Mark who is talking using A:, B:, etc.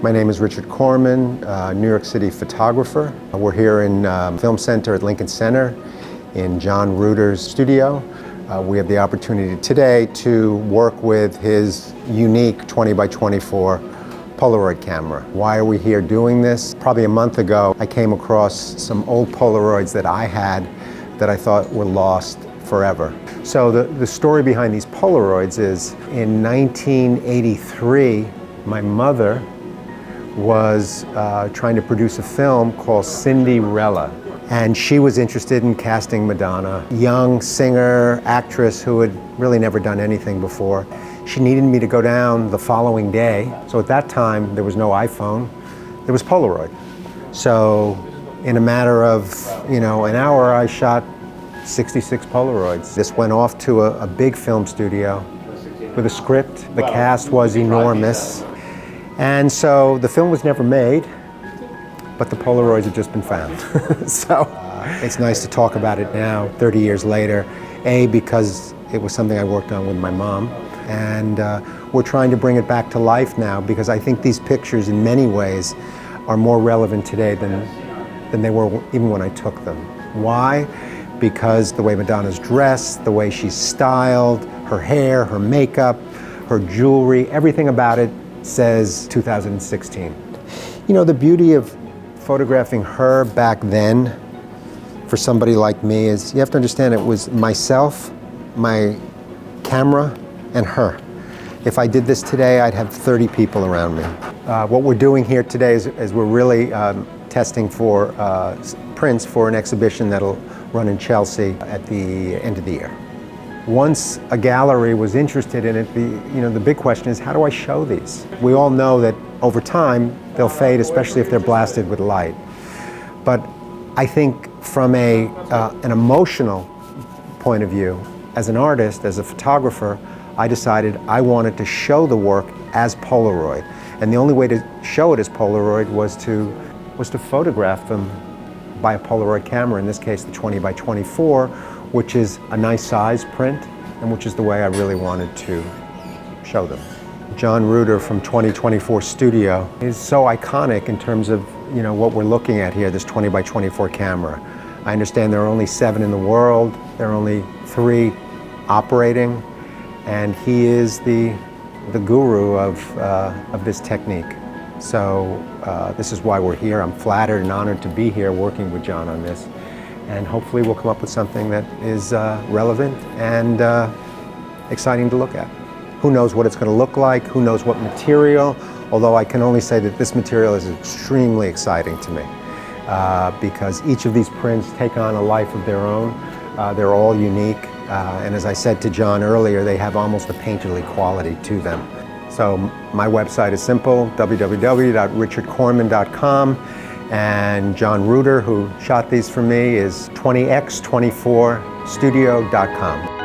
A: My name is Richard Corman, New York City photographer. We're here in Film Center at Lincoln Center in John Reuter's studio. We have the opportunity today to work with his unique 20 by 24 Polaroid camera. Why are we here doing this? Probably a month ago, I came across some old Polaroids that I had that I thought were lost forever. So the story behind these Polaroids is in 1983, my mother was trying to produce a film called Cinderella. And she was interested in casting Madonna, young singer, actress who had really never done anything before. She needed me to go down the following day. So at that time, there was no iPhone, there was Polaroid. So in a matter of, an hour, I shot 66 Polaroids. This went off to a big film studio with a script. The cast was enormous. And so the film was never made, but the Polaroids have just been found. So it's nice to talk about it now, 30 years later. A, because it was something I worked on with my mom. And we're trying to bring it back to life now because I think these pictures in many ways are more relevant today than they were even when I took them. Why? Because the way Madonna's dressed, the way she's styled, her hair, her makeup, her jewelry, everything about it says 2016. The beauty of photographing her back then for somebody like me is you have to understand it was myself, my camera, and her. If I did this today, I'd have 30 people around me. What we're doing here today is we're really testing for prints for an exhibition that'll run in Chelsea at the end of the year. Once a gallery was interested in it, the big question is, how do I show these? We all know that over time, they'll fade, especially if they're blasted with light. But I think from an emotional point of view, as an artist, as a photographer, I decided I wanted to show the work as Polaroid. And the only way to show it as Polaroid was to photograph them by a Polaroid camera, in this case the 20 by 24, which is a nice size print, and which is the way I really wanted to show them. John Reuter from 2024 Studio is so iconic in terms of what we're looking at here, this 20 by 24 camera. I understand there are only 7 in the world, there are only 3 operating, and he is the guru of this technique. So this is why we're here. I'm flattered and honored to be here working with John on this. And hopefully we'll come up with something that is relevant and exciting to look at. Who knows what it's going to look like, who knows what material, although I can only say that this material is extremely exciting to me because each of these prints take on a life of their own. They're all unique, and as I said to John earlier, they have almost a painterly quality to them. So my website is simple, www.richardcorman.com. And John Reuter, who shot these for me, is 20x24studio.com.